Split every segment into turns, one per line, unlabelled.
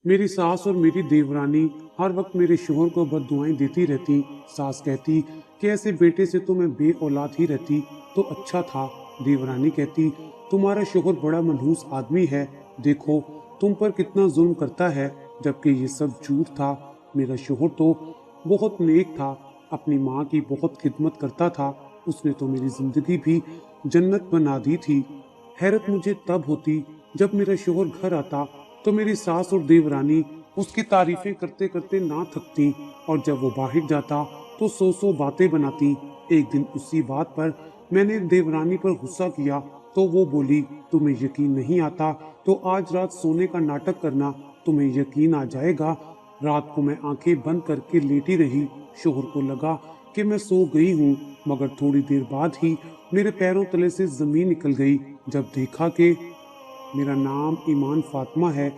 मेरी सास और मेरी देवरानी हर वक्त मेरे शोहर को बददुआएं देती रहती। सास कहती कि ऐसे बेटे से तो मैं बे औलाद ही रहती तो अच्छा था। देवरानी कहती तुम्हारा शोहर बड़ा मनहूस आदमी है, देखो तुम पर कितना जुल्म करता है, जबकि ये सब झूठ था। मेरा शोहर तो बहुत नेक था, अपनी माँ की बहुत खिदमत करता था, उसने तो मेरी जिंदगी भी जन्नत बना दी थी। हैरत मुझे तब होती जब मेरा शोहर घर आता तो मेरी सास और देवरानी उसकी तारीफें करते करते ना थकती, और जब वो बाहर जाता तो सौ सौ बातें बनाती। एक दिन उसी बात पर मैंने देवरानी पर गुस्सा किया तो वो बोली तुम्हें यकीन नहीं आता तो आज रात सोने का नाटक करना, तुम्हें यकीन आ जाएगा। रात को मैं आंखें बंद करके लेटी रही। शोहर को लगा कि मैं सो गई हूँ, मगर थोड़ी देर बाद ही मेरे पैरों तले से जमीन निकल गई जब देखा कि मेरा नाम ईमान फातिमा है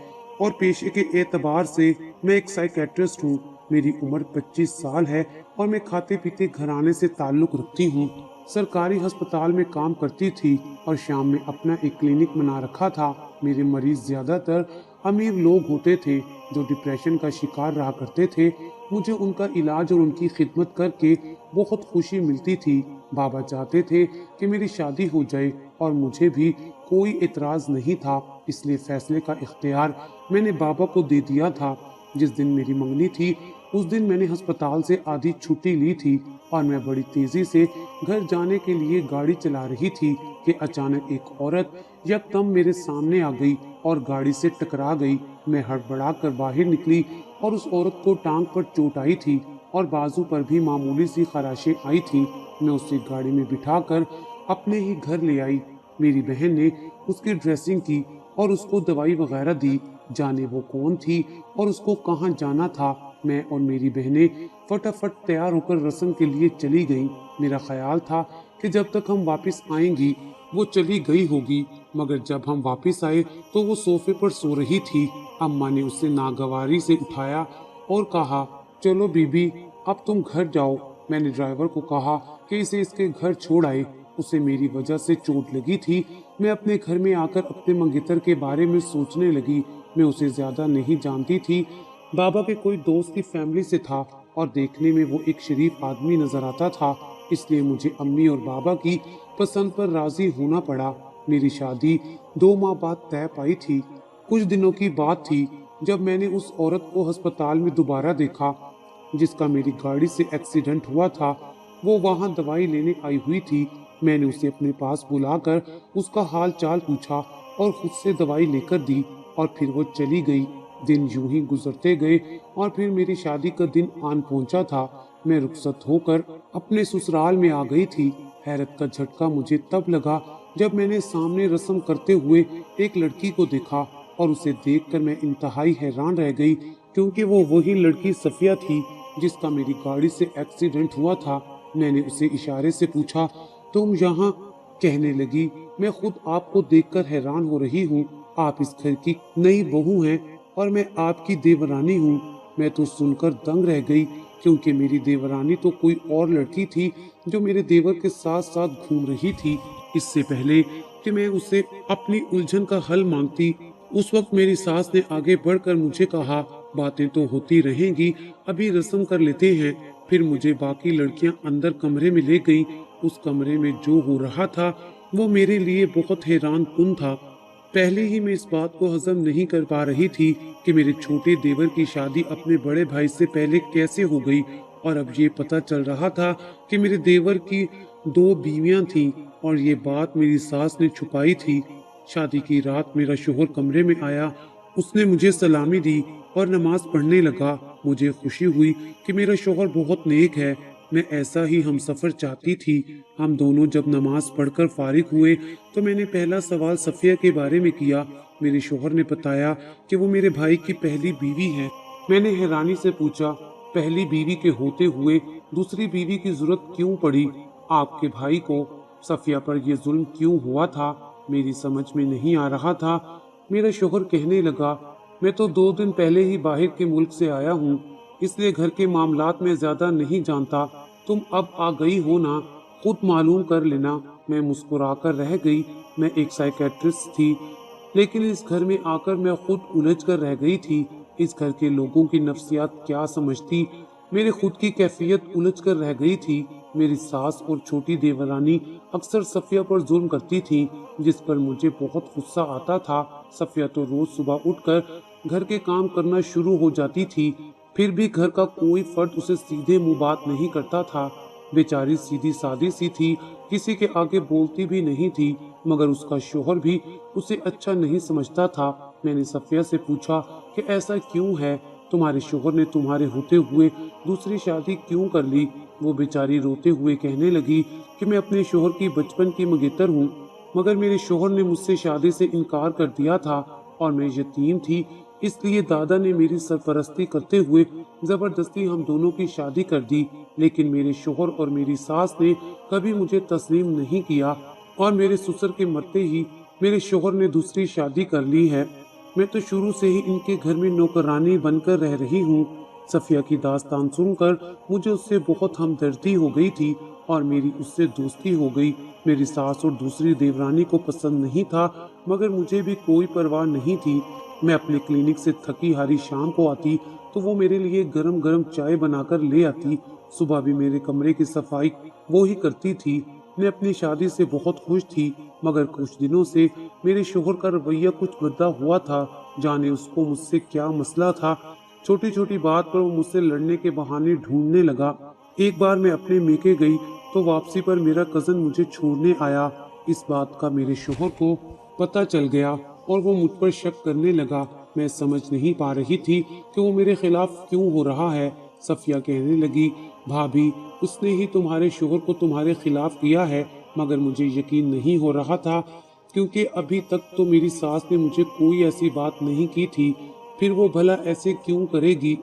और पेशे के एतबार से मैं एक साइकेट्रिस्ट हूँ। मेरी उम्र 25 साल है और मैं खाते पीते घराने से ताल्लुक रखती हूँ। सरकारी अस्पताल में काम करती थी और शाम में अपना एक क्लिनिक बना रखा था। मेरे मरीज ज्यादातर अमीर लोग होते थे जो डिप्रेशन का शिकार रहा करते थे। मुझे उनका इलाज और उनकी खिदमत करके बहुत खुशी मिलती थी। बाबा चाहते थे कि मेरी शादी हो जाए और मुझे भी कोई एतराज नहीं था, इसलिए फैसले का इख्तियार मैंने बाबा को दे दिया था। जिस दिन मेरी मंगनी थी उस दिन मैंने अस्पताल से आधी छुट्टी ली थी और मैं बड़ी तेजी से घर जाने के लिए गाड़ी चला रही थी कि अचानक एक औरत यकदम मेरे सामने आ गई और गाड़ी से टकरा गई। मैं हड़बड़ा कर बाहर निकली और उस औरत को टांग पर चोट आई थी और बाजू पर भी मामूली सी खराशें आई थी। मैं उसे गाड़ी में बिठाकर अपने ही घर ले आई। मेरी बहन ने उसकी ड्रेसिंग की और उसको दवाई वगैरह दी। जाने वो कौन थी और उसको कहाँ जाना था। मैं और मेरी बहनें फटाफट तैयार होकर रस्म के लिए चली गईं। मेरा ख्याल था कि जब तक हम वापस आएंगी वो चली गई होगी, मगर जब हम वापस आए तो वो सोफे पर सो रही थी। अम्मा ने उसे नागवारी से उठाया और कहा चलो बीबी अब तुम घर जाओ। मैंने ड्राइवर को कहा कि इसे इसके घर छोड़ आए, उसे मेरी वजह से चोट लगी थी। मैं अपने घर में आकर अपने मंगेतर के बारे में सोचने लगी। मैं उसे ज्यादा नहीं जानती थी, बाबा के कोई दोस्त की फैमिली से था और देखने में वो एक शरीफ आदमी नजर आता था, इसलिए मुझे अम्मी और बाबा की पसंद पर राजी होना पड़ा। मेरी शादी 2 माह बाद तय पाई थी। कुछ दिनों की बात थी जब मैंने उस औरत को अस्पताल में दोबारा देखा जिसका मेरी गाड़ी से एक्सीडेंट हुआ था। वो वहाँ दवाई लेने आई हुई थी। मैंने उसे अपने पास बुलाकर उसका हाल चाल पूछा और खुद से दवाई लेकर दी और फिर वो चली गई। दिन यूं ही गुजरते गए और फिर मेरी शादी का दिन आन पहुंचा था। मैं रुखसत होकर अपने ससुराल में आ गई थी। हैरत का झटका मुझे तब लगा जब मैंने सामने रस्म करते हुए एक लड़की को देखा और उसे देखकर मैं इंतहाई हैरान रह गई, क्योंकि वो वही लड़की सफिया थी जिसका मेरी गाड़ी से एक्सीडेंट हुआ था। मैंने उसे इशारे से पूछा तुम यहाँ? कहने लगी मैं खुद आपको देखकर हैरान हो रही हूँ, आप इस घर की नई बहू हैं और मैं आपकी देवरानी हूँ। मैं तो सुनकर दंग रह गई, क्योंकि मेरी देवरानी तो कोई और लड़की थी जो मेरे देवर के साथ साथ घूम रही थी। इससे पहले कि मैं उसे अपनी उलझन का हल मांगती, उस वक्त मेरी सास ने आगे बढ़कर मुझे कहा बातें तो होती रहेंगी, अभी रस्म कर लेते हैं। फिर मुझे बाकी लड़कियां अंदर कमरे में ले गई। उस कमरे में जो हो रहा था वो मेरे लिए बहुत हैरान कुन था। पहले ही मैं इस बात को हजम नहीं कर पा रही थी कि मेरे छोटे देवर की शादी अपने बड़े भाई से पहले कैसे हो गई, और अब ये पता चल रहा था कि मेरे देवर की 2 बीवियां थीं और ये बात मेरी सास ने छुपाई थी। शादी की रात मेरा शोहर कमरे में आया, उसने मुझे सलामी दी और नमाज पढ़ने लगा। मुझे खुशी हुई कि मेरा शोहर बहुत नेक है। मैं ऐसा ही हम सफर चाहती थी। हम दोनों जब नमाज पढ़कर फारिग हुए तो मैंने पहला सवाल सफिया के बारे में किया। मेरे शोहर ने बताया कि वो मेरे भाई की पहली बीवी है। मैंने हैरानी से पूछा पहली बीवी के होते हुए दूसरी बीवी की जरूरत क्यों पड़ी? आपके भाई को सफिया पर यह जुल्म क्यों हुआ था? मेरी समझ में नहीं आ रहा था। मेरा शोहर कहने लगा मैं तो 2 दिन पहले ही बाहर के मुल्क से आया हूँ, इसलिए घर के मामलात में ज्यादा नहीं जानता। तुम अब आ गई हो ना, खुद मालूम कर लेना। मैं मुस्कुराकर रह गई। मैं एक साइकेट्रिस्ट थी, लेकिन इस घर में आकर मैं खुद उलझ कर रह गई थी। इस घर के लोगों की नफ्सियात क्या समझती। मेरे खुद की कैफियत उलझ कर रह गई थी। मेरी सास और छोटी देवरानी अक्सर सफिया पर जुल्म करती थी, जिस पर मुझे बहुत गुस्सा आता था। सफिया तो रोज सुबह उठकर घर के काम करना शुरू हो जाती थी, फिर भी घर का कोई फर्द उसे सीधे मुंह बात नहीं करता था। बेचारी सीधी सादी सी थी, किसी के आगे बोलती भी नहीं थी, मगर उसका शोहर भी उसे अच्छा नहीं समझता था। मैंने सफिया से पूछा कि ऐसा क्यों है, तुम्हारे शोहर ने तुम्हारे होते हुए दूसरी शादी क्यों कर ली। वो बेचारी रोते हुए कहने लगी कि मैं अपने शोहर की बचपन की मंगेतर हूँ, मगर मेरे शोहर ने मुझसे शादी से इनकार कर दिया था और मैं यतीम थी, इसलिए दादा ने मेरी सरपरस्ती करते हुए जबरदस्ती हम दोनों की शादी कर दी। लेकिन मेरे शोहर और मेरी सास ने कभी मुझे तस्लीम नहीं किया और मेरे ससुर के मरते ही मेरे शोहर ने दूसरी शादी कर ली है। मैं तो शुरू से ही इनके घर में नौकरानी बनकर रह रही हूँ। सफिया की दास्तान सुनकर मुझे उससे बहुत हमदर्दी हो गई थी और मेरी उससे दोस्ती हो गई। मेरी सास और दूसरी देवरानी को पसंद नहीं था, मगर मुझे भी कोई परवाह नहीं थी। मैं अपने क्लिनिक से थकी हारी शाम को आती तो वो मेरे लिए गरम गरम चाय बनाकर ले आती। सुबह भी मेरे कमरे की सफाई वो ही करती थी। मैं अपनी शादी से बहुत खुश थी, मगर कुछ दिनों से मेरे शोहर का रवैया कुछ बदला हुआ था। जाने उसको मुझसे क्या मसला था। छोटी छोटी बात पर वो मुझसे लड़ने के बहाने ढूंढने लगा। एक बार मैं अपने मेके गई तो वापसी पर मेरा कजन मुझे छोड़ने आया। इस बात का मेरे शोहर को पता चल गया और वो मुझ पर शक करने लगा। मैं समझ नहीं पा रही थी कि वो मेरे खिलाफ क्यों हो रहा है। सफिया कहने लगी, भाभी, उसने ही तुम्हारे शोहर को तुम्हारे खिलाफ किया है, मगर मुझे यकीन नहीं हो रहा था, क्योंकि अभी तक तो मेरी सास ने मुझे कोई ऐसी बात नहीं की थी, फिर वो भला ऐसे क्यों करेगी।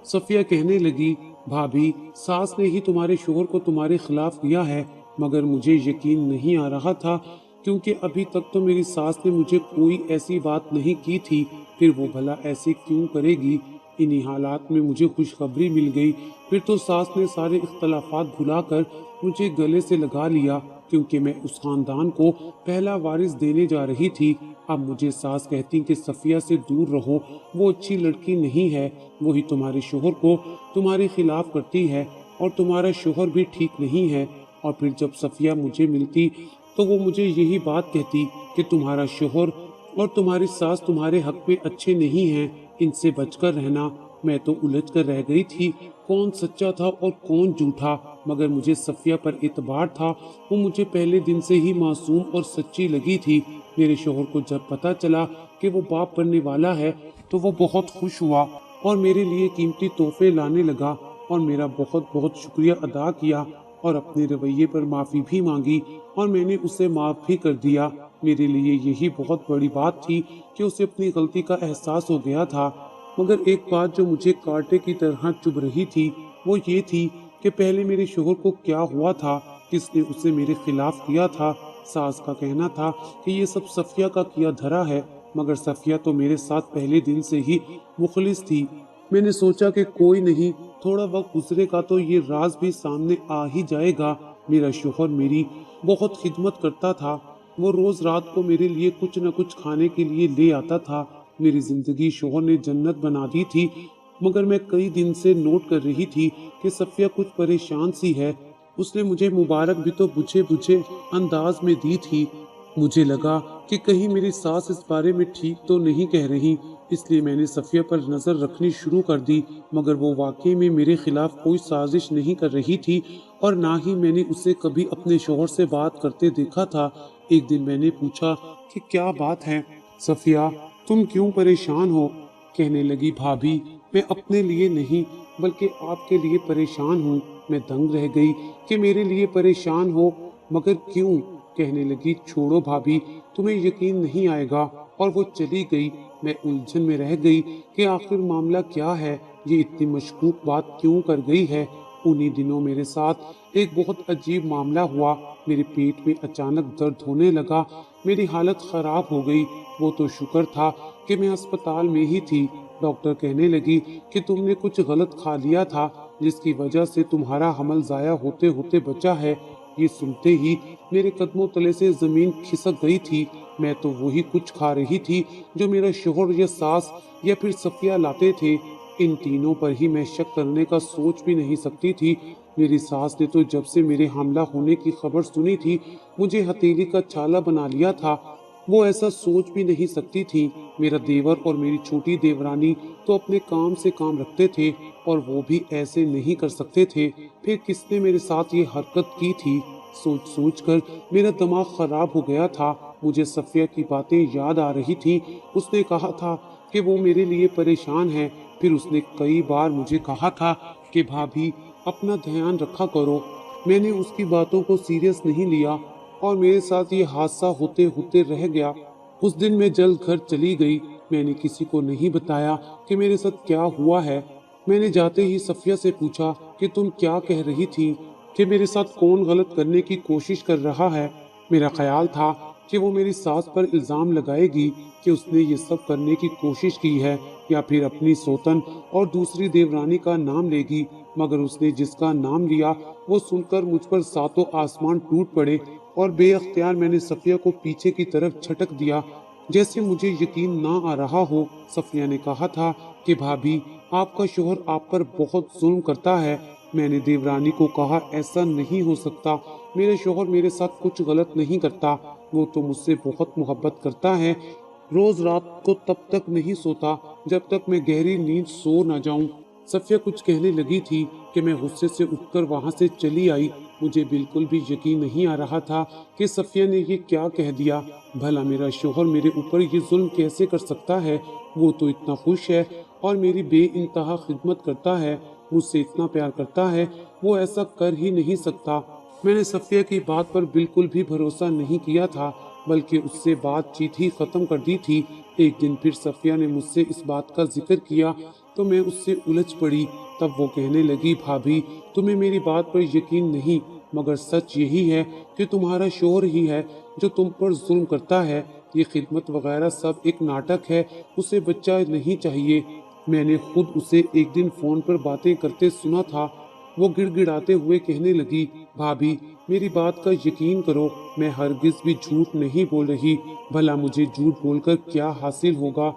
सफिया कहने लगी, भाभी, सास ने ही तुम्हारे शोहर को तुम्हारे खिलाफ किया है, मगर मुझे यकीन नहीं आ रहा था, क्योंकि अभी तक तो मेरी सास ने मुझे कोई ऐसी बात नहीं की थी, फिर वो भला ऐसे क्यों करेगी। इन्हीं हालात में मुझे खुशखबरी मिल गई। फिर तो सास ने सारे इख्तलाफात भुलाकर मुझे गले से लगा लिया, क्योंकि मैं उस खानदान को पहला वारिस देने जा रही थी। अब मुझे सास कहती कि सफिया से दूर रहो, वो अच्छी लड़की नहीं है, वही तुम्हारे शोहर को तुम्हारे खिलाफ करती है और तुम्हारा शोहर भी ठीक नहीं है। और फिर जब सफिया मुझे मिलती तो वो मुझे यही बात कहती कि तुम्हारा शोहर और तुम्हारी सास तुम्हारे हक में अच्छे नहीं हैं, इनसे बचकर रहना। मैं तो उलझ कर रह गई थी, कौन सच्चा था और कौन झूठा, मगर मुझे सफिया पर एतबार था। वो मुझे पहले दिन से ही मासूम और सच्ची लगी थी। मेरे शोहर को जब पता चला कि वो बाप बनने वाला है तो वो बहुत खुश हुआ और मेरे लिए कीमती तोहफे लाने लगा और मेरा बहुत बहुत शुक्रिया अदा किया और अपने रवैये पर माफ़ी भी मांगी और मैंने उसे माफ़ भी कर दिया। मेरे लिए यही बहुत बड़ी बात थी कि उसे अपनी गलती का एहसास हो गया था। मगर एक बात जो मुझे कांटे की तरह चुभ रही थी वो ये थी कि पहले मेरे शोहर को क्या हुआ था, किसने उसे मेरे खिलाफ किया था। सास का कहना था कि ये सब सफिया का किया धरा है, मगर सफिया तो मेरे साथ पहले दिन से ही मुखलिस थी। मैंने सोचा कि कोई नहीं, थोड़ा वक्त गुजरेगा तो ये राज भी सामने आ ही जाएगा। मेरा शोहर मेरी बहुत खिदमत करता था। वो रोज रात को मेरे लिए कुछ न कुछ खाने के लिए ले आता था। मेरी जिंदगी शोहर ने जन्नत बना दी थी, मगर मैं कई दिन से नोट कर रही थी कि सफिया कुछ परेशान सी है। उसने मुझे मुबारक भी तो बुझे बुझे अंदाज में दी थी। मुझे लगा कि कहीं मेरी सास इस बारे में ठीक तो नहीं कह रही, इसलिए मैंने सफिया पर नजर रखनी शुरू कर दी। मगर वो वाकई में मेरे खिलाफ कोई साजिश नहीं कर रही थी और ना ही मैंने उसे कभी अपने शोहर से बात करते देखा था। एक दिन मैंने पूछा कि क्या बात है सफिया, तुम क्यों परेशान हो। कहने लगी, भाभी, मैं अपने लिए नहीं बल्कि आपके लिए परेशान हूँ। मैं दंग रह गई कि मेरे लिए परेशान हो, मगर क्यों। कहने लगी, छोड़ो भाभी, तुम्हें यकीन नहीं आएगा, और वो चली गई। मैं उलझन में रह गई कि आखिर मामला क्या है, ये इतनी मशकूक बात क्यों कर गई है। उन्हीं दिनों मेरे साथ एक बहुत अजीब मामला हुआ। मेरे पेट में अचानक दर्द होने लगा, मेरी हालत खराब हो गई। वो तो शुक्र था कि मैं अस्पताल में ही थी। डॉक्टर कहने लगी कि तुमने कुछ गलत खा लिया था, जिसकी वजह से तुम्हारा हमल जाया होते होते बचा है। ये सुनते ही मेरे कदमों तले से जमीन खिसक गई थी। मैं तो वही कुछ खा रही थी जो मेरा शोहर या सास या फिर सफिया लाते थे। इन तीनों पर ही मैं शक करने का सोच भी नहीं सकती थी। मेरी सास ने तो जब से मेरे हमला होने की खबर सुनी थी, मुझे हथेली का छाला बना लिया था। वो ऐसा सोच भी नहीं सकती थी। मेरा देवर और मेरी छोटी देवरानी तो अपने काम से काम रखते थे और वो भी ऐसे नहीं कर सकते थे। फिर किसने मेरे साथ ये हरकत की थी? सोच सोच कर मेरा दिमाग खराब हो गया था। मुझे सफिया की बातें याद आ रही थी। उसने कहा था कि वो मेरे लिए परेशान है। फिर उसने कई बार मुझे कहा था कि भाभी अपना ध्यान रखा करो। मैंने उसकी बातों को सीरियस नहीं लिया और मेरे साथ ये हादसा होते होते रह गया। उस दिन मैं जल्द घर चली गई। मैंने किसी को नहीं बताया कि मेरे साथ क्या हुआ है। मैंने जाते ही सफिया से पूछा कि तुम क्या कह रही थी, कि मेरे साथ कौन गलत करने की कोशिश कर रहा है। मेरा ख्याल था कि वो मेरी सास पर इल्जाम लगाएगी कि उसने ये सब करने की कोशिश की है, या फिर अपनी सोतन और दूसरी देवरानी का नाम लेगी। मगर उसने जिसका नाम लिया वो सुनकर मुझ पर सातों आसमान टूट पड़े और बेअख्तियार मैंने सफिया को पीछे की तरफ झटक दिया, जैसे मुझे यकीन ना आ रहा हो। सफिया ने कहा था कि भाभी आपका शोहर आप पर बहुत जुल्म करता है। मैंने देवरानी को कहा ऐसा नहीं हो सकता, मेरे शोहर मेरे साथ कुछ गलत नहीं करता। वो तो मुझसे बहुत मोहब्बत करता है। रोज रात को तब तक नहीं सोता जब तक मैं गहरी नींद सो ना जाऊं। सफिया कुछ कहने लगी थी कि मैं गुस्से से उठकर वहां से चली आई। मुझे बिल्कुल भी यकीन नहीं आ रहा था कि सफिया ने ये क्या कह दिया। भला मेरा शोहर मेरे ऊपर ये जुल्म कैसे कर सकता है? वो तो इतना खुश है और मेरी बेइंतहा खिदमत करता है, मुझसे इतना प्यार करता है, वो ऐसा कर ही नहीं सकता। मैंने सफिया की बात पर बिल्कुल भी भरोसा नहीं किया था, बल्कि उससे बातचीत ही खत्म कर दी थी। एक दिन फिर सफिया ने मुझसे इस बात का जिक्र किया तो मैं उससे उलझ पड़ी। तब वो कहने लगी, भाभी तुम्हें मेरी बात पर यकीन नहीं, मगर सच यही है कि तुम्हारा शोहर ही है जो तुम पर जुल्म करता है। ये खिदमत वगैरह सब एक नाटक है, उसे बच्चा नहीं चाहिए। मैंने खुद उसे एक दिन फोन पर बातें करते सुना था। वो गिड़गिड़ाते हुए कहने लगी, भाभी मेरी बात का यकीन करो, मैं हरगिज भी झूठ नहीं बोल रही। भला मुझे झूठ बोलकर क्या हासिल होगा?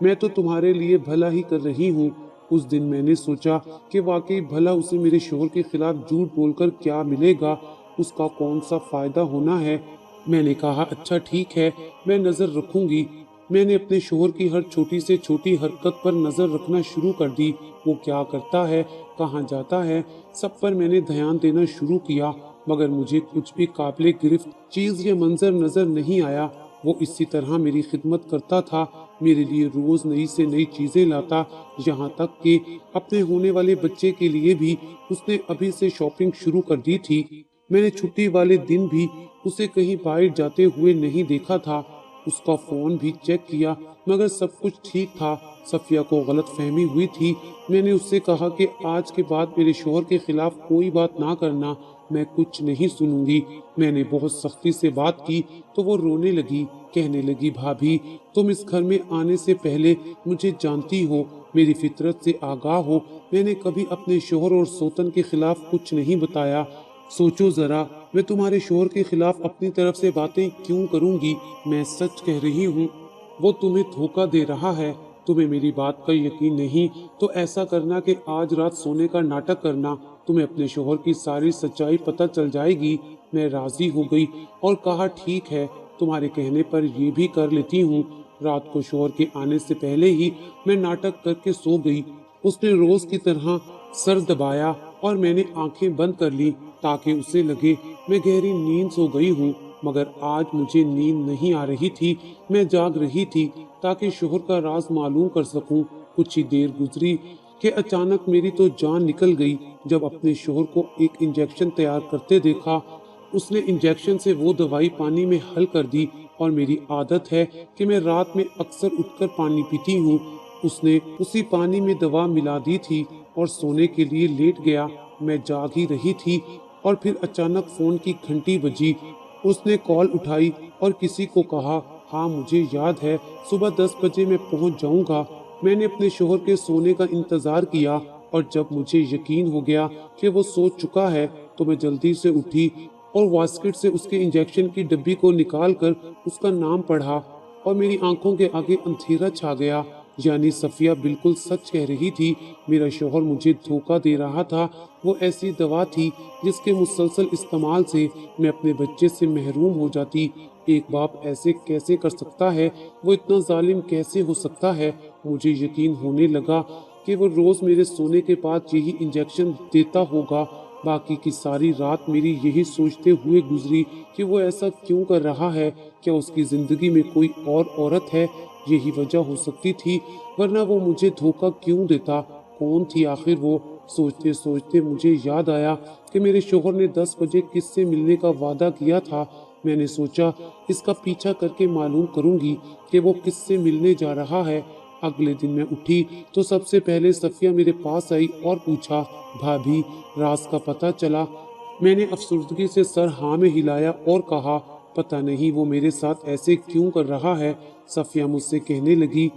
मैं तो तुम्हारे लिए भला ही कर रही हूँ। उस दिन मैंने सोचा कि वाकई भला उसे मेरे शोहर के खिलाफ झूठ बोलकर क्या मिलेगा, उसका कौन सा फायदा होना है। मैंने कहा अच्छा ठीक है, मैं नजर रखूंगी। मैंने अपने शोहर की हर छोटी से छोटी हरकत पर नजर रखना शुरू कर दी। वो क्या करता है, कहाँ जाता है, सब पर मैंने ध्यान देना शुरू किया। मगर मुझे कुछ भी काबिल गिरफ्त चीज या मंजर नजर नहीं आया। वो इसी तरह मेरी खिदमत करता था, मेरे लिए रोज नई से नई चीजें लाता। यहाँ तक कि अपने होने वाले बच्चे के लिए भी उसने अभी से शॉपिंग शुरू कर दी थी। मैंने छुट्टी वाले दिन भी उसे कहीं बाहर जाते हुए नहीं देखा था। उसका फोन भी चेक किया, मगर सब कुछ ठीक था। सफिया को गलत फहमी हुई थी। मैंने उससे कहा कि आज के बाद मेरे शोहर के खिलाफ कोई बात ना करना, मैं कुछ नहीं सुनूंगी। मैंने बहुत सख्ती से बात की तो वो रोने लगी, कहने लगी, भाभी तुम इस घर में आने से पहले मुझे जानती हो, मेरी फितरत से आगाह हो। मैंने कभी अपने शोहर और सोतन के खिलाफ कुछ नहीं बताया। सोचो जरा, मैं तुम्हारे शोहर के खिलाफ अपनी तरफ से बातें क्यों करूंगी? मैं सच कह रही हूँ, वो तुम्हें धोखा दे रहा है। तुम्हें मेरी बात का यकीन नहीं तो ऐसा करना कि आज रात सोने का नाटक करना, तुम्हें अपने शोहर की सारी सच्चाई पता चल जाएगी। मैं राजी हो गई और कहा ठीक है, तुम्हारे कहने पर ये भी कर लेती हूँ। रात को शोहर के आने से पहले ही मैं नाटक करके सो गई। उसने रोज की तरह सर दबाया और मैंने आंखें बंद कर ली ताकि उसे लगे मैं गहरी नींद सो गई हूँ। मगर आज मुझे नींद नहीं आ रही थी, मैं जाग रही थी ताकि शोहर का राज मालूम कर सकूं। कुछ ही देर गुजरी कि अचानक मेरी तो जान निकल गई जब अपने शोहर को एक इंजेक्शन तैयार करते देखा। उसने इंजेक्शन से वो दवाई पानी में हल कर दी और मेरी आदत है कि मैं रात में अक्सर उठकर पानी पीती हूँ। उसने उसी पानी में दवा मिला दी थी और सोने के लिए लेट गया। मैं जाग ही रही थी और फिर अचानक फोन की घंटी बजी। उसने कॉल उठाई और किसी को कहा, हाँ मुझे याद है, सुबह 10 बजे मैं पहुंच जाऊंगा। मैंने अपने शोहर के सोने का इंतजार किया और जब मुझे यकीन हो गया कि वो सो चुका है तो मैं जल्दी से उठी और वास्केट से उसके इंजेक्शन की डब्बी को निकाल कर उसका नाम पढ़ा और मेरी आंखों के आगे अंधेरा छा गया। यानी सफिया बिल्कुल सच कह रही थी, मेरा शौहर मुझे धोखा दे रहा था। वो ऐसी दवा थी जिसके मुसलसल इस्तेमाल से मैं अपने बच्चे से महरूम हो जाती। एक बाप ऐसे कैसे कर सकता है? वो इतना जालिम कैसे हो सकता है? मुझे यकीन होने लगा कि वो रोज मेरे सोने के बाद यही इंजेक्शन देता होगा। बाकी की सारी रात मेरी यही सोचते हुए गुजरी कि वो ऐसा क्यों कर रहा है। क्या उसकी जिंदगी में कोई और औरत है? यही वजह हो सकती थी, वरना वो मुझे धोखा क्यों देता? कौन थी आखिर वो? सोचते सोचते मुझे याद आया कि मेरे शोहर ने 10 बजे किससे मिलने का वादा किया था। मैंने सोचा इसका पीछा करके मालूम करूंगी कि वो किससे मिलने जा रहा है। अगले दिन मैं उठी तो सबसे पहले सफिया मेरे पास आई और पूछा, भाभी राज का पता चला? मैंने अफसुर्दगी से सर हाँ में हिलाया और कहा, पता नहीं वो मेरे साथ ऐसे क्यों कर रहा है। सफिया मुझसे कहने लगी,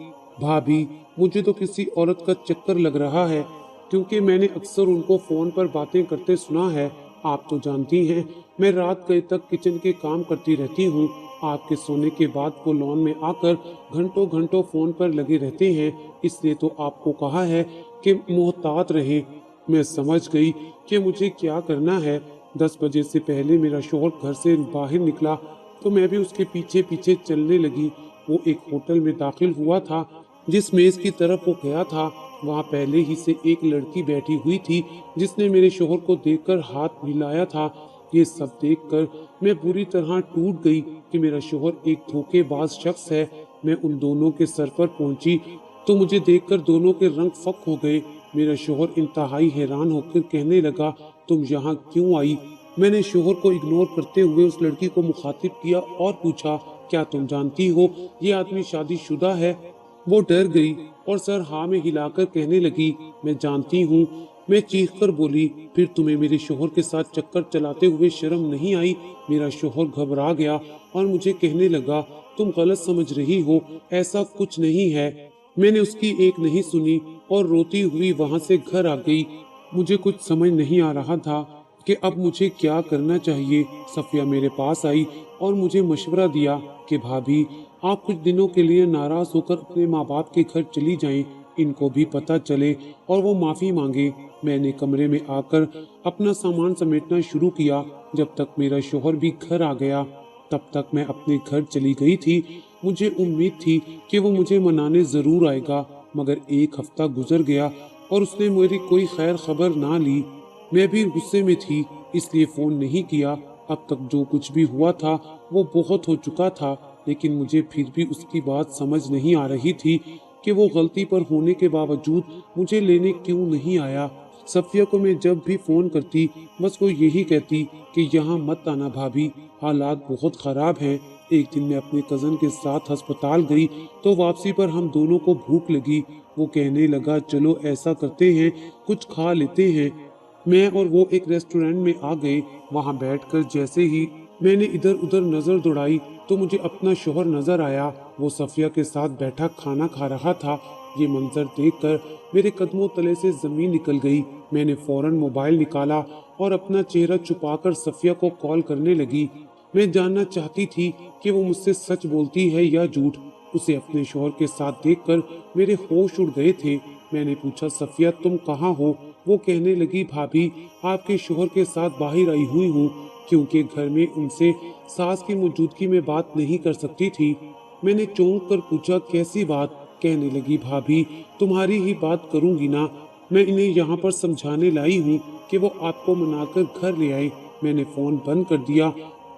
भाभी मुझे तो किसी औरत का चक्कर लग रहा है, क्योंकि मैंने अक्सर उनको फोन पर बातें करते सुना है। आप तो जानती हैं मैं रात गए तक किचन के काम करती रहती हूँ। आपके सोने के बाद वो लॉन में आकर घंटों घंटों फोन पर लगे रहते हैं, इसलिए तो आपको कहा है कि मोहतात रहें। मैं समझ गई कि मुझे क्या करना है। 10 बजे से पहले मेरा शौहर घर से बाहर निकला तो मैं भी उसके पीछे पीछे चलने लगी। वो एक होटल में दाखिल हुआ था। जिस मेज की तरफ वो गया था वहाँ पहले ही से एक लड़की बैठी हुई थी जिसने मेरे शौहर को देखकर हाथ मिलाया था। ये सब देखकर मैं बुरी तरह टूट गई कि मेरा शौहर एक धोखेबाज शख्स है। मैं उन दोनों के सर पर पहुंची तो मुझे देखकर दोनों के रंग फक हो गए। मेरा शौहर इंतहाई हैरान होकर कहने लगा, तुम यहाँ क्यों आई? मैंने शौहर को इग्नोर करते हुए उस लड़की को मुखातिब किया और पूछा, क्या तुम जानती हो ये आदमी शादीशुदा है? वो डर गई और सर हाँ में हिलाकर कहने लगी, मैं जानती हूँ। मैं चीख कर बोली, फिर तुम्हें मेरे शौहर के साथ चक्कर चलाते हुए शर्म नहीं आई? मेरा शौहर घबरा गया और मुझे कहने लगा, तुम गलत समझ रही हो, ऐसा कुछ नहीं है। मैंने उसकी एक नहीं सुनी और रोती हुई वहां से घर आ गई। मुझे कुछ समझ नहीं आ रहा था कि अब मुझे क्या करना चाहिए। सफिया मेरे पास आई और मुझे मशवरा दिया कि भाभी आप कुछ दिनों के लिए नाराज होकर अपने माँ बाप के घर चली जाएं, इनको भी पता चले और वो माफी मांगे। मैंने कमरे में आकर अपना सामान समेटना शुरू किया। जब तक मेरा शौहर भी घर आ गया तब तक मैं अपने घर चली गई थी। मुझे उम्मीद थी कि वो मुझे मनाने जरूर आएगा, मगर एक हफ्ता गुजर गया और उसने मेरी कोई खैर खबर ना ली। मैं भी गुस्से में थी, इसलिए फोन नहीं किया। अब तक जो कुछ भी हुआ था वो बहुत हो चुका था, लेकिन मुझे फिर भी उसकी बात समझ नहीं आ रही थी कि वो गलती पर होने के बावजूद मुझे लेने क्यों नहीं आया। सफिया को मैं जब भी फोन करती बस वो यही कहती कि यहाँ मत आना भाभी, हालात बहुत खराब हैं। एक दिन मैं अपने कजन के साथ अस्पताल गई तो वापसी पर हम दोनों को भूख लगी। वो कहने लगा, चलो ऐसा करते हैं कुछ खा लेते हैं। मैं और वो एक रेस्टोरेंट में आ गए। वहां बैठकर जैसे ही मैंने इधर उधर नजर दौड़ाई तो मुझे अपना शौहर नजर आया। वो सफिया के साथ बैठा खाना खा रहा था। ये मंजर देखकर मेरे कदमों तले से जमीन निकल गई। मैंने फौरन मोबाइल निकाला और अपना चेहरा छुपाकर सफिया को कॉल करने लगी। मैं जानना चाहती थी कि वो मुझसे सच बोलती है या झूठ। उसे अपने शौहर के साथ देखकर मेरे होश उड़ गए थे। मैंने पूछा, सफिया तुम कहाँ हो? वो कहने लगी, भाभी आपके शौहर के साथ बाहर आई हुई हूँ, क्योंकि घर में उनसे सास की मौजूदगी में बात नहीं कर सकती थी। मैंने चौंक कर पूछा, कैसी बात? कहने लगी, भाभी तुम्हारी ही बात करूंगी ना। मैं इन्हें यहाँ पर समझाने लाई हूँ कि वो आपको मनाकर घर ले आए। मैंने फोन बंद कर दिया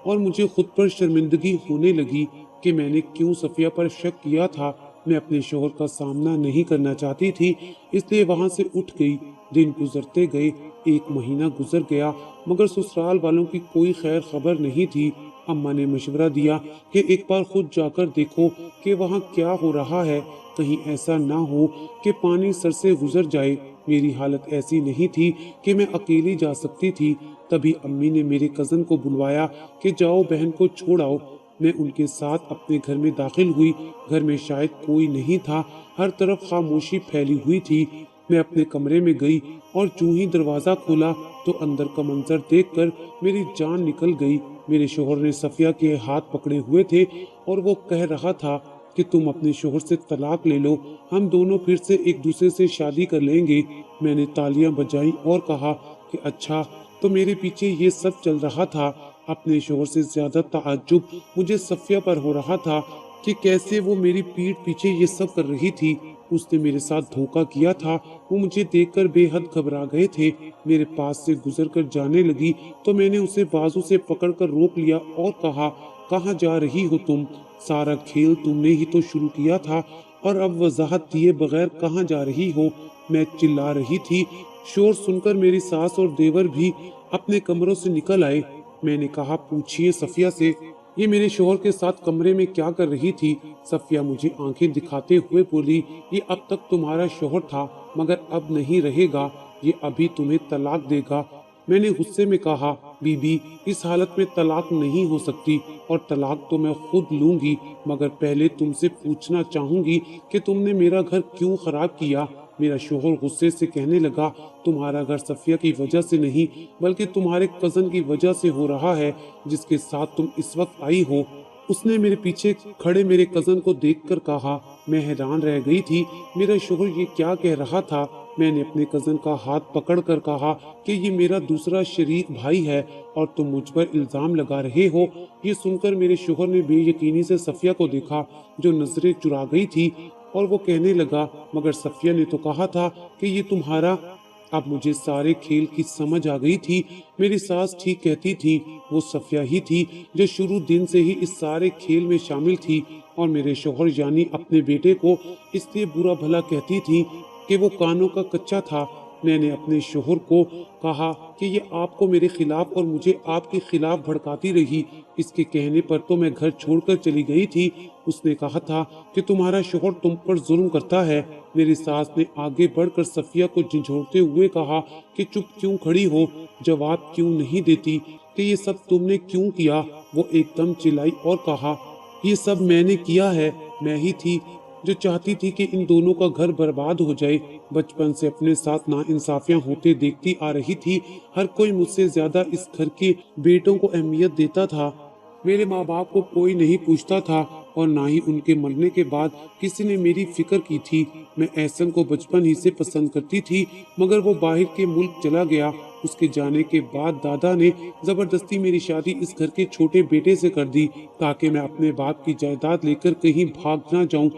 और मुझे खुद पर शर्मिंदगी होने लगी कि मैंने क्यों सफिया पर शक किया था। मैं अपने शौहर का सामना नहीं करना चाहती थी, इसलिए वहां से उठ गई। दिन गुजरते गए, एक महीना गुजर गया, मगर ससुराल वालों की कोई खैर खबर नहीं थी। अम्मा ने मशवरा दिया कि एक बार खुद जाकर देखो कि वहाँ क्या हो रहा है, कहीं ऐसा ना हो कि पानी सर से गुजर जाए। मेरी हालत ऐसी नहीं थी कि मैं अकेली जा सकती थी। तभी अम्मी ने मेरे कजन को बुलवाया कि जाओ बहन को छोड़ आओ। मैं उनके साथ अपने घर में दाखिल हुई। घर में शायद कोई नहीं था, हर तरफ खामोशी फैली हुई थी। मैं अपने कमरे में गई और यूं ही दरवाजा खोला तो अंदर का मंजर देखकर मेरी जान निकल गई। मेरे शोहर ने सफिया के हाथ पकड़े हुए थे और वो कह रहा था कि तुम अपने शोहर से तलाक ले लो, हम दोनों फिर से एक दूसरे से शादी कर लेंगे। मैंने तालियां बजाई और कहा कि अच्छा, तो मेरे पीछे ये सब चल रहा था। अपने शोहर से ज्यादा ताज्जुब मुझे सफिया पर हो रहा था कि कैसे वो मेरी पीठ पीछे ये सब कर रही थी। उसने मेरे साथ धोखा किया था। वो मुझे देखकर बेहद घबरा गए थे। मेरे पास से गुजरकर जाने लगी तो मैंने उसे बाजू से पकड़कर रोक लिया और कहा, कहाँ जा रही हो तुम? सारा खेल तुमने ही तो शुरू किया था और अब वजाहत दिए बगैर कहाँ जा रही हो? मैं चिल्ला रही थी। शोर सुनकर मेरी सास और देवर भी अपने कमरों से निकल आए। मैंने कहा, पूछिए सफिया से, ये मेरे शोहर के साथ कमरे में क्या कर रही थी? सफिया मुझे आंखें दिखाते हुए बोली, ये अब तक तुम्हारा शोहर था मगर अब नहीं रहेगा, ये अभी तुम्हें तलाक देगा। मैंने गुस्से में कहा, बीबी, इस हालत में तलाक नहीं हो सकती और तलाक तो मैं खुद लूंगी, मगर पहले तुमसे पूछना चाहूंगी कि तुमने मेरा घर क्यों खराब किया? मेरा शोहर गुस्से से कहने लगा, तुम्हारा घर सफिया की वजह से नहीं बल्कि तुम्हारे कजन की वजह से हो रहा है जिसके साथ तुम इस वक्त आई हो। उसने मेरे पीछे खड़े मेरे कजन को देखकर कहा। मैं हैरान रह गई थी, मेरा शोहर ये क्या कह रहा था। मैंने अपने कजन का हाथ पकड़कर कहा कि ये मेरा दूसरा शरीक भाई है और तुम मुझ पर इल्जाम लगा रहे हो। ये सुनकर मेरे शोहर ने बेयकीनी से सफिया को देखा जो नजरें चुरा गई थी और वो कहने लगा, मगर सफिया ने तो कहा था कि ये तुम्हारा। अब मुझे सारे खेल की समझ आ गई थी। मेरी सास ठीक कहती थी, वो सफिया ही थी जो शुरू दिन से ही इस सारे खेल में शामिल थी और मेरे शोहर यानी अपने बेटे को इसलिए बुरा भला कहती थी कि वो कानों का कच्चा था। मैंने अपने शोहर को कहा कि ये आपको मेरे खिलाफ और मुझे आपके खिलाफ भड़काती रही। इसके कहने पर तो मैं घर छोड़कर चली गई थी। उसने कहा था कि तुम्हारा शोहर तुम पर जुल्म करता है। मेरी सास ने आगे बढ़कर सफिया को झिझोड़ते हुए कहा कि चुप क्यों खड़ी हो, जवाब क्यों नहीं देती, कि ये सब तुमने क्यों किया? वो एकदम चिल्लाई और कहा, ये सब मैंने किया है, मैं ही थी जो चाहती थी कि इन दोनों का घर बर्बाद हो जाए। बचपन से अपने साथ नाइंसाफियां होते देखती आ रही थी। हर कोई मुझसे ज्यादा इस घर के बेटों को अहमियत देता था। मेरे माँ बाप को कोई नहीं पूछता था और ना ही उनके मरने के बाद किसी ने मेरी फिक्र की थी। मैं एहसन को बचपन ही से पसंद करती थी मगर वो बाहर के मुल्क चला गया। उसके जाने के बाद दादा ने जबरदस्ती मेरी शादी इस घर के छोटे बेटे से कर दी ताकि मैं अपने बाप की जायदाद लेकर कहीं भाग ना जाऊं।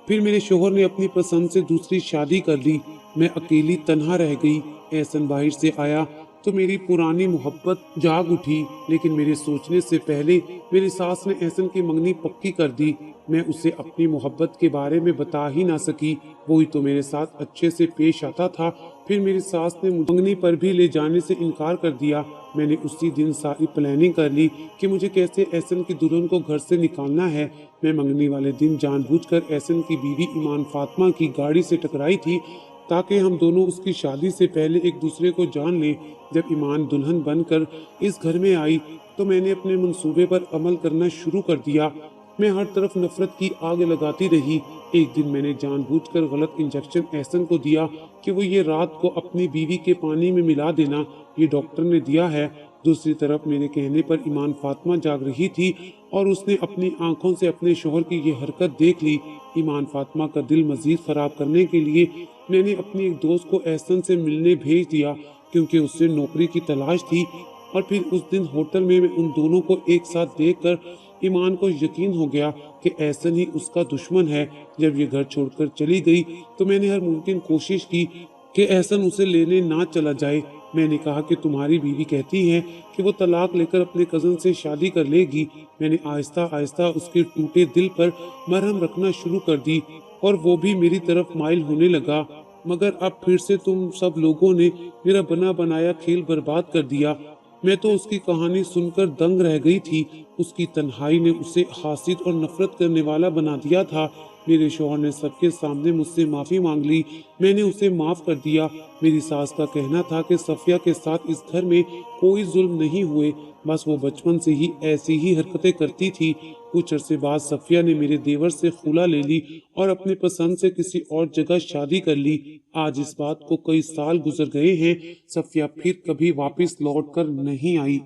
फिर मेरे शोहर ने अपनी पसंद से दूसरी शादी कर ली। मैं अकेली तन्हा रह गई। एहसन बाहर से आया तो मेरी पुरानी मोहब्बत जाग उठी, लेकिन मेरे सोचने से पहले मेरी सास ने एहसन की मंगनी पक्की कर दी। मैं उसे अपनी मोहब्बत के बारे में बता ही ना सकी। वही तो मेरे साथ अच्छे से पेश आता था। फिर मेरी सास ने मंगनी पर भी ले जाने से इनकार कर दिया। मैंने उसी दिन सारी प्लानिंग कर ली कि मुझे कैसे एहसन की दुल्हन को घर से निकालना है। मैं मंगनी वाले दिन जानबूझकर एहसन की बीवी ईमान फातिमा की गाड़ी से टकराई थी ताकि हम दोनों उसकी शादी से पहले एक दूसरे को जान लें। जब ईमान दुल्हन बनकर इस घर में आई तो मैंने अपने मंसूबे पर अमल करना शुरू कर दिया। मैं हर तरफ नफरत की आग लगाती रही। एक दिन मैंने जानबूझकर गलत इंजेक्शन एहसन को दिया कि वो ये रात को अपनी बीवी के पानी में मिला देना, ये डॉक्टर ने दिया है। दूसरी तरफ मेरे कहने पर ईमान फातिमा जाग रही थी और उसने अपनी आंखों से अपने शोहर की ये हरकत देख ली। ईमान फातिमा का दिल मजीद खराब करने के लिए मैंने अपनी एक दोस्त को एहसन से मिलने भेज दिया क्योंकि उससे नौकरी की तलाश थी। और फिर उस दिन होटल में मैं उन दोनों को एक साथ देखकर ईमान को यकीन हो गया कि एहसन ही उसका दुश्मन है। जब ये घर छोड़कर चली गई तो मैंने हर मुमकिन कोशिश की कि एहसन उसे लेने ना चला जाए। मैंने कहा कि तुम्हारी बीवी कहती है कि वो तलाक लेकर अपने कजन से शादी कर लेगी। मैंने आहिस्ता आहिस्ता उसके टूटे दिल पर मरहम रखना शुरू कर दी और वो भी मेरी तरफ माइल होने लगा। मगर अब फिर से तुम सब लोगों ने मेरा बना बनाया खेल बर्बाद कर दिया। मैं तो उसकी कहानी सुनकर दंग रह गई थी। उसकी तन्हाई ने उसे हासिद और नफरत करने वाला बना दिया था। मेरे शौहर ने सबके सामने मुझसे माफ़ी मांग ली। मैंने उसे माफ़ कर दिया। मेरी सास का कहना था कि सफिया के साथ इस घर में कोई जुल्म नहीं हुए, बस वो बचपन से ही ऐसी ही हरकतें करती थी। कुछ अरसे बाद सफिया ने मेरे देवर से खुला ले ली और अपनी पसंद से किसी और जगह शादी कर ली। आज इस बात को कई साल गुजर गए हैं, सफिया फिर कभी वापस लौट कर नहीं आई।